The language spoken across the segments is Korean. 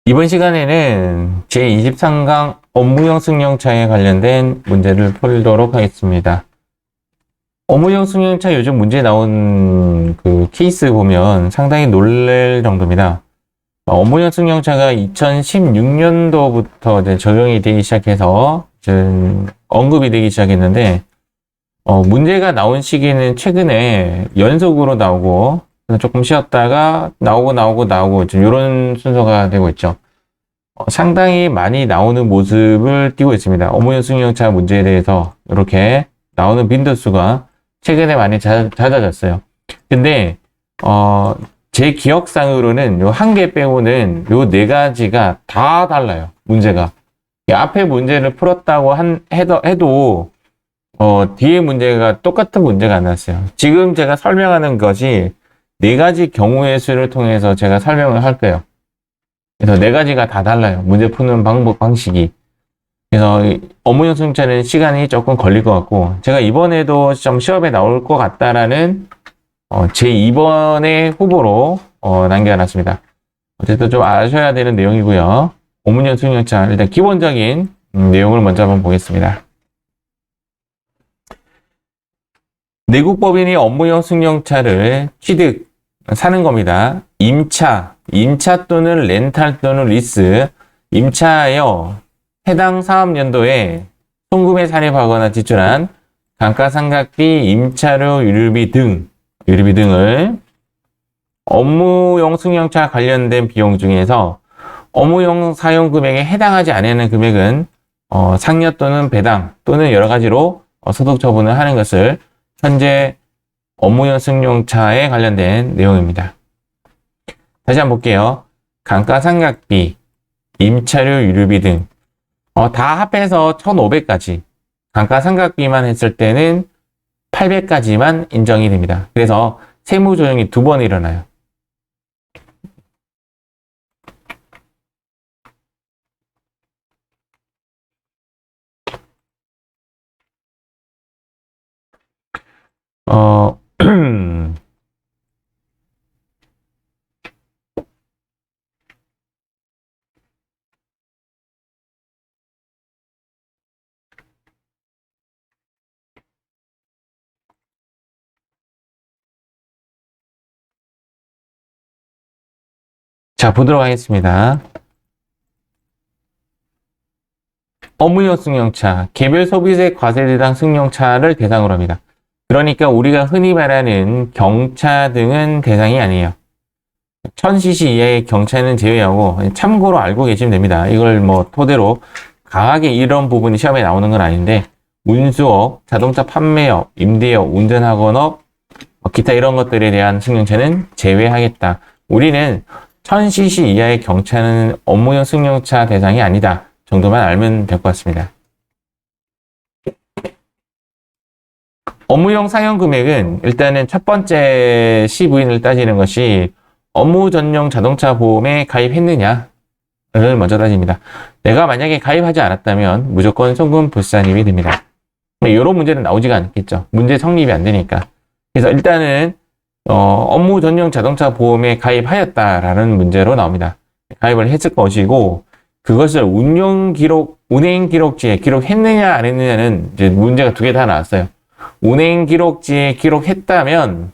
이번 시간에는 제23강 업무용 승용차에 관련된 문제를 풀도록 하겠습니다. 업무용 승용차 요즘 문제 나온 그 케이스 보면 상당히 놀랄 정도입니다. 업무용 승용차가 2016년도부터 이제 적용이 되기 시작해서 언급이 되기 시작했는데, 문제가 나온 시기는 최근에 연속으로 나오고, 조금 쉬었다가 나오고 지금 이런 순서가 되고 있죠. 상당히 많이 나오는 모습을 띠고 있습니다. 업무용 승용차 문제에 대해서 이렇게 나오는 빈도수가 최근에 많이 잦아졌어요. 근데 제 기억상으로는 요 한 개 빼고는 요 네 가지가 다 달라요. 문제가. 앞에 문제를 풀었다고 해도 뒤에 문제가 똑같은 문제가 안 났어요. 지금 제가 설명하는 것이 네 가지 경우의 수를 통해서 제가 설명을 할 거예요. 그래서 네 가지가 다 달라요. 문제 푸는 방식이. 그래서 업무용 승용차는 시간이 조금 걸릴 것 같고, 제가 이번에도 좀 시험에 나올 것 같다라는 제 2번의 후보로 남겨놨습니다. 어쨌든 좀 아셔야 되는 내용이고요. 업무용 승용차 일단 기본적인 내용을 먼저 한번 보겠습니다. 내국법인이 업무용 승용차를 사는 겁니다. 임차 또는 렌탈 또는 리스, 임차하여 해당 사업연도에 송금에 산입하거나 지출한 감가상각비, 임차료, 유류비 등을 업무용 승용차 관련된 비용 중에서 업무용 사용 금액에 해당하지 않는 금액은 상여 또는 배당 또는 여러 가지로 소득 처분을 하는 것을 현재 업무용 승용차에 관련된 내용입니다. 다시 한번 볼게요. 감가상각비, 임차료, 유류비 등 다 합해서 1,500까지, 감가상각비만 했을 때는 800까지만 인정이 됩니다. 그래서 세무조정이 2번 일어나요. 자, 보도록 하겠습니다. 업무용 승용차, 개별 소비세 과세 대상 승용차를 대상으로 합니다. 그러니까 우리가 흔히 말하는 경차 등은 대상이 아니에요. 1000cc 이하의 경차는 제외하고 참고로 알고 계시면 됩니다. 이걸 토대로 강하게 이런 부분이 시험에 나오는 건 아닌데, 운수업, 자동차 판매업, 임대업, 운전학원업, 기타 이런 것들에 대한 승용차는 제외하겠다. 우리는 1000cc 이하의 경차는 업무용 승용차 대상이 아니다 정도만 알면 될 것 같습니다. 업무용 상용 금액은 일단은 첫 번째 시부인을 따지는 것이 업무 전용 자동차 보험에 가입했느냐를 먼저 따집니다. 내가 만약에 가입하지 않았다면 무조건 송금 불산입이 됩니다. 이런 문제는 나오지가 않겠죠. 문제 성립이 안 되니까. 그래서 일단은 업무 전용 자동차 보험에 가입하였다라는 문제로 나옵니다. 가입을 했을 것이고, 그것을 운행 기록지에 기록했느냐 안 했느냐는 이제 문제가 2개 다 나왔어요. 운행 기록지에 기록했다면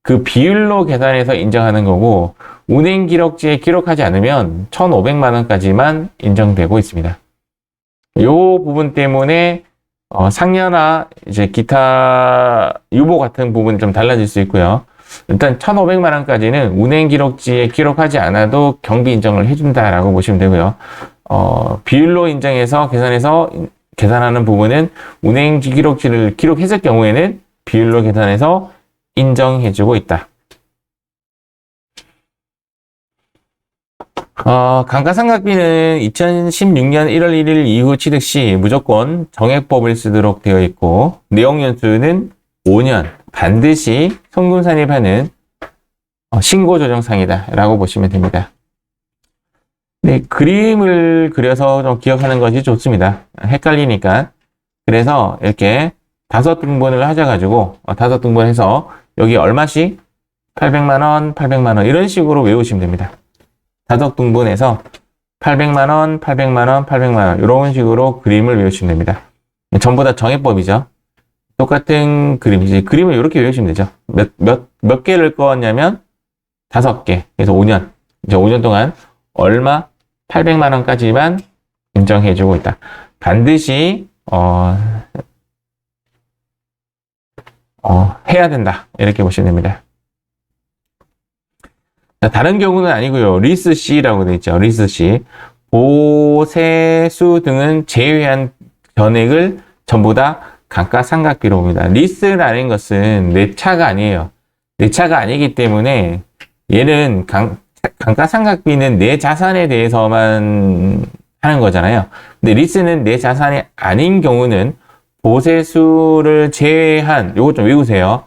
그 비율로 계산해서 인정하는 거고, 운행 기록지에 기록하지 않으면 1,500만 원까지만 인정되고 있습니다. 이 부분 때문에 상여나 이제 기타 유보 같은 부분이 좀 달라질 수 있고요. 일단 1,500만 원까지는 운행 기록지에 기록하지 않아도 경비 인정을 해준다라고 보시면 되고요. 비율로 인정해서 계산하는 부분은 운행 기록지를 기록했을 경우에는 비율로 계산해서 인정해주고 있다. 감가상각비는 2016년 1월 1일 이후 취득 시 무조건 정액법을 쓰도록 되어 있고, 내용연수는 5년 반드시 송금 산입하는 신고조정상이다 라고 보시면 됩니다. 네, 그림을 그려서 좀 기억하는 것이 좋습니다. 헷갈리니까. 그래서 이렇게 5등분을 하셔가지고 5등분 해서 여기 얼마씩 800만 원, 800만 원 이런 식으로 외우시면 됩니다. 다섯 등분해서 800만 원, 800만 원, 800만 원 이런 식으로 그림을 외우시면 됩니다. 전부 다 정해법이죠. 똑같은 그림이지. 그림을 이렇게 외우시면 되죠. 몇 개를 꺼왔냐면 5개. 그래서 5년. 이제 5년 동안 얼마? 800만 원까지만 인정해주고 있다. 반드시 해야 된다. 이렇게 보시면 됩니다. 자, 다른 경우는 아니고요. 리스 C라고 되어 있죠. 리스 C. 보세수 등은 제외한 전액을 전부 다 감가상각비로 봅니다. 리스라는 것은 내 차가 아니에요. 내 차가 아니기 때문에 얘는 감가상각비는 내 자산에 대해서만 하는 거잖아요. 근데 리스는 내 자산이 아닌 경우는 보세수를 제외한, 요거 좀 외우세요.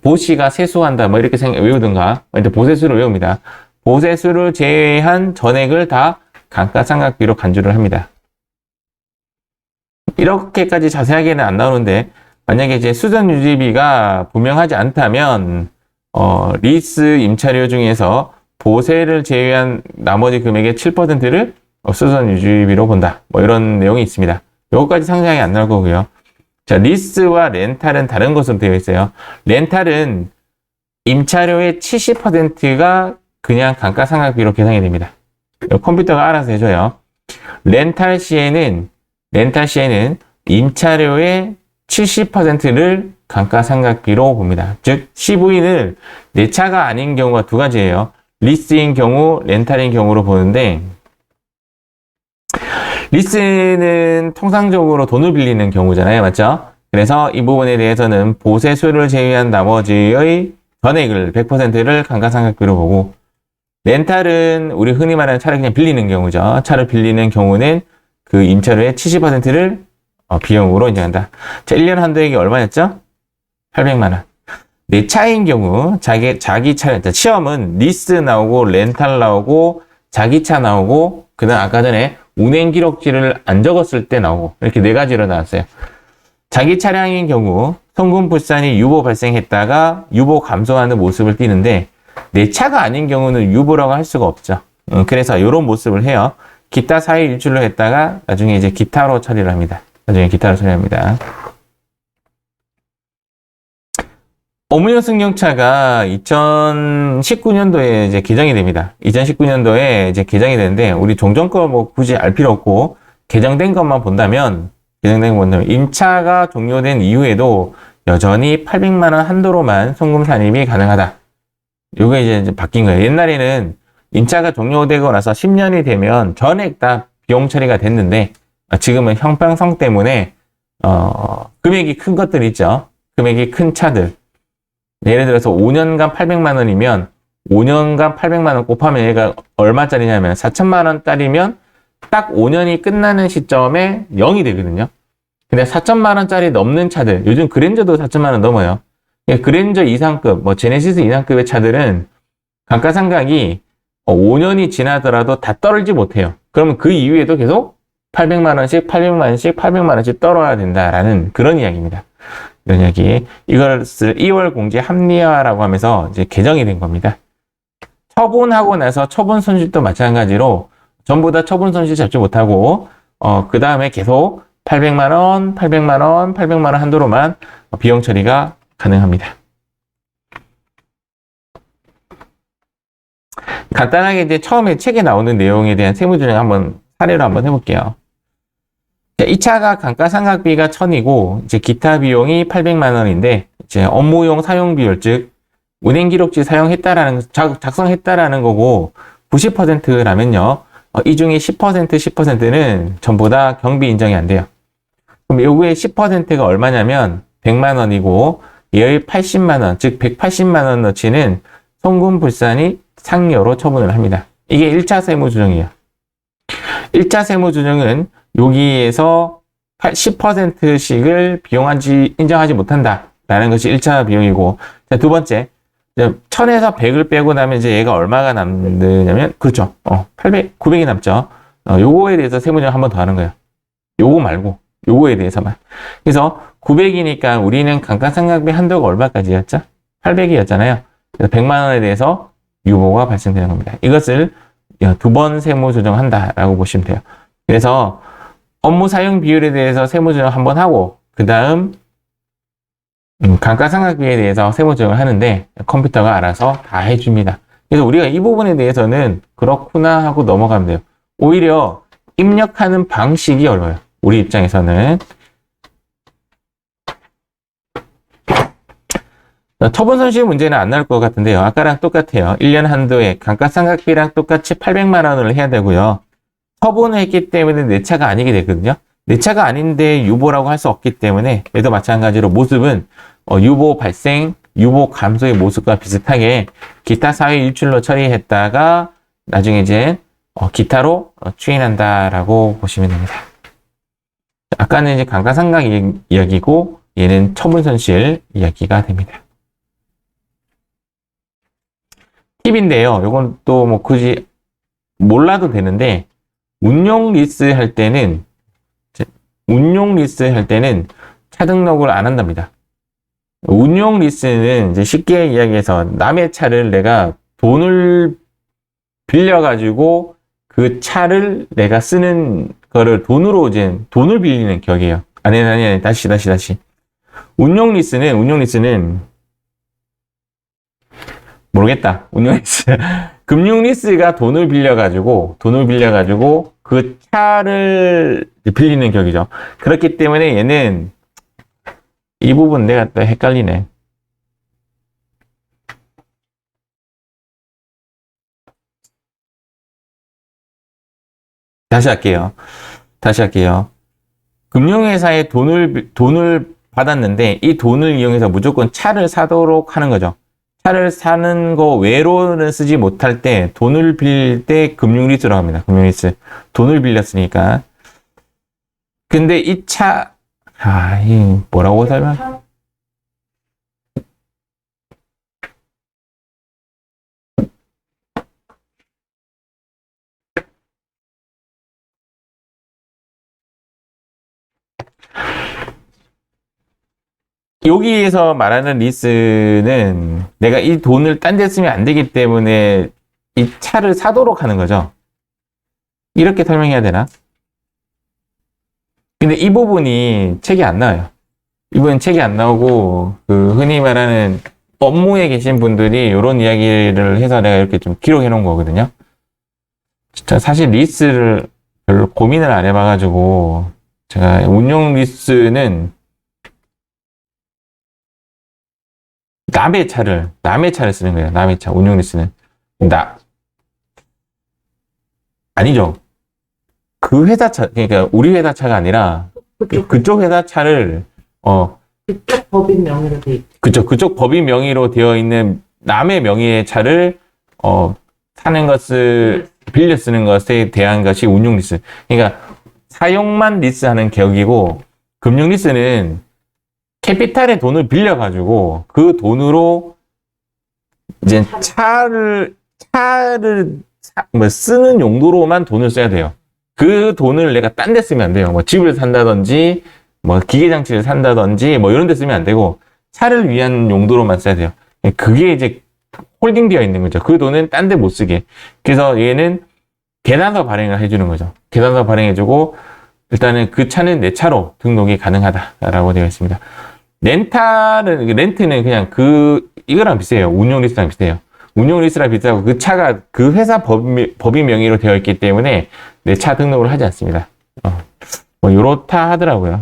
보시가 세수한다, 뭐 이렇게 외우든가, 일단 보세수를 외웁니다. 보세수를 제외한 전액을 다 감가상각비로 간주를 합니다. 이렇게까지 자세하게는 안 나오는데, 만약에 이제 수전유지비가 분명하지 않다면, 리스 임차료 중에서 보세를 제외한 나머지 금액의 7%를 수전유지비로 본다. 뭐 이런 내용이 있습니다. 요거까지 상세하게 안 나올 거고요. 자, 리스와 렌탈은 다른 것으로 되어 있어요. 렌탈은 임차료의 70%가 그냥 감가상각비로 계산이 됩니다. 컴퓨터가 알아서 해줘요. 렌탈 시에는 임차료의 70%를 감가상각비로 봅니다. 즉, CV는 내 차가 아닌 경우가 두 가지예요. 리스인 경우, 렌탈인 경우로 보는데, 리스는 통상적으로 돈을 빌리는 경우잖아요. 맞죠? 그래서 이 부분에 대해서는 보세수를 제외한 나머지의 전액을 100%를 감가상각비로 보고, 렌탈은 우리 흔히 말하는 차를 그냥 빌리는 경우죠. 차를 빌리는 경우는 그 임차료의 70%를 비용으로 인정한다. 자, 1년 한도액이 얼마였죠? 800만 원. 내 차인 경우, 자기 차, 시험은 리스 나오고, 렌탈 나오고, 자기 차 나오고, 그 다음 아까 전에 운행 기록지를 안 적었을 때 나오고, 이렇게 네 가지로 나왔어요. 자기 차량인 경우, 송금불산이 유보 발생했다가 유보 감소하는 모습을 띠는데, 내 차가 아닌 경우는 유보라고 할 수가 없죠. 그래서 이런 모습을 해요. 기타 사유 일출로 했다가 나중에 이제 기타로 처리를 합니다. 어무용 승용차가 2019년도에 이제 개정이 됩니다. 2019년도에 이제 개정이 되는데, 우리 종전 거 뭐 굳이 알 필요 없고, 개정된 것만 본다면, 임차가 종료된 이후에도 여전히 800만원 한도로만 송금 산입이 가능하다. 요게 이제 바뀐 거예요. 옛날에는 임차가 종료되고 나서 10년이 되면 전액 다 비용 처리가 됐는데, 지금은 형평성 때문에, 금액이 큰 것들 있죠. 금액이 큰 차들. 예를 들어서 5년간 800만 원이면 5년간 800만 원 곱하면 얘가 얼마짜리냐면 4천만 원짜리면 딱 5년이 끝나는 시점에 0이 되거든요. 근데 4천만 원짜리 넘는 차들, 요즘 그랜저도 4천만 원 넘어요. 그랜저 이상급, 뭐 제네시스 이상급의 차들은 감가상각이 5년이 지나더라도 다 떨어지지 못해요. 그러면 그 이후에도 계속 800만 원씩, 800만 원씩, 800만 원씩 떨어야 된다라는 그런 이야기입니다. 이런 이야기. 이것을 2월 공제 합리화라고 하면서 이제 개정이 된 겁니다. 처분하고 나서 처분 손실도 마찬가지로 전부 다 처분 손실 잡지 못하고, 그 다음에 계속 800만 원, 800만 원, 800만 원 한도로만 비용 처리가 가능합니다. 간단하게 이제 처음에 책에 나오는 내용에 대한 세무조정 사례로 한번 해볼게요. 이 차가 감가상각비가 1000이고, 이제 기타 비용이 800만 원인데, 이제 업무용 사용 비율, 즉, 운행기록지 사용했다라는, 작성했다라는 거고, 90%라면요, 이 중에 10%는 전부 다 경비 인정이 안 돼요. 그럼 요거의 10%가 얼마냐면, 100만 원이고, 얘의 80만 원, 즉, 180만 원어치는 송금불산이 상여로 처분을 합니다. 이게 1차 세무조정이에요. 1차 세무조정은 여기에서 10%씩을 인정하지 못한다라는 것이 1차 비용이고, 자, 두 번째, 1000에서 100을 빼고 나면 이제 얘가 얼마가 남느냐면, 그렇죠. 900이 남죠. 요거에 대해서 세무조정 한 번 더 하는 거예요. 요거 말고, 요거에 대해서만. 그래서 900이니까 우리는 감가상각비 한도가 얼마까지였죠? 800이었잖아요. 그래서 100만 원에 대해서 유보가 발생되는 겁니다. 이것을 두 번 세무 조정한다라고 보시면 돼요. 그래서 업무 사용 비율에 대해서 세무 조정 한번 하고 그 다음 감가상각비에 대해서 세무 조정을 하는데 컴퓨터가 알아서 다 해줍니다. 그래서 우리가 이 부분에 대해서는 그렇구나 하고 넘어가면 돼요. 오히려 입력하는 방식이 어려워요. 우리 입장에서는. 처분손실 문제는 안 나올 것 같은데요. 아까랑 똑같아요. 1년 한도에 감가상각비랑 똑같이 800만 원을 해야 되고요. 처분을 했기 때문에 내 차가 아니게 되거든요. 내 차가 아닌데 유보라고 할 수 없기 때문에 얘도 마찬가지로 모습은 유보 발생, 유보 감소의 모습과 비슷하게 기타 사유 일출로 처리했다가 나중에 이제 기타로 추인한다라고 보시면 됩니다. 아까는 이제 감가상각 이야기고 얘는 처분손실 이야기가 됩니다. 팁인데요. 이건 또 뭐 굳이 몰라도 되는데 운용 리스 할 때는 차 등록을 안 한답니다. 운용 리스는 이제 쉽게 이야기해서 남의 차를 내가 돈을 빌려가지고 그 차를 내가 쓰는 거를 돈을 빌리는 격이에요. 아니, 다시. 운용 리스는 모르겠다. 운용 리스. 금융 리스가 돈을 빌려가지고 그 차를 빌리는 격이죠. 그렇기 때문에 얘는 이 부분 내가 또 헷갈리네. 다시 할게요. 금융회사에 돈을 받았는데 이 돈을 이용해서 무조건 차를 사도록 하는 거죠. 차를 사는 거 외로는 쓰지 못할 때 돈을 빌릴 때 금융리스라고 합니다. 금융리스. 돈을 빌렸으니까. 근데 이 차, 이 뭐라고 설명? 여기에서 말하는 리스는 내가 이 돈을 딴 데 쓰면 안 되기 때문에 이 차를 사도록 하는 거죠. 이렇게 설명해야 되나? 근데 이 부분이 책이 안 나와요. 이 부분 책이 안 나오고 그 흔히 말하는 업무에 계신 분들이 이런 이야기를 해서 내가 이렇게 좀 기록해 놓은 거거든요. 진짜 사실 리스를 별로 고민을 안 해봐가지고 제가 운용 리스는 남의 차를 쓰는 거예요. 남의 차, 운용 리스는. 아니죠. 그 회사 차, 그러니까 우리 회사 차가 아니라 그쪽 회사 차를, 그쪽 법인 명의로 돼 있죠. 그쪽 법인 명의로 되어 있는 남의 명의의 차를, 사는 것을, 빌려 쓰는 것에 대한 것이 운용 리스. 그러니까 사용만 리스하는 격이고, 금융 리스는 캐피탈의 돈을 빌려가지고 그 돈으로 이제 차를 쓰는 용도로만 돈을 써야 돼요. 그 돈을 내가 딴 데 쓰면 안 돼요. 뭐 집을 산다든지, 뭐 기계장치를 산다든지, 뭐 이런 데 쓰면 안 되고 차를 위한 용도로만 써야 돼요. 그게 이제 홀딩되어 있는 거죠. 그 돈은 딴 데 못 쓰게. 그래서 얘는 계단서 발행을 해주는 거죠. 계단서 발행해주고 일단은 그 차는 내 차로 등록이 가능하다라고 되어 있습니다. 렌트는 그냥 이거랑 비슷해요. 운용 리스랑 비슷해요. 운용 리스랑 비슷하고 그 차가 그 회사 법인 명의로 되어 있기 때문에 내 차 등록을 하지 않습니다. 뭐, 요렇다 하더라고요.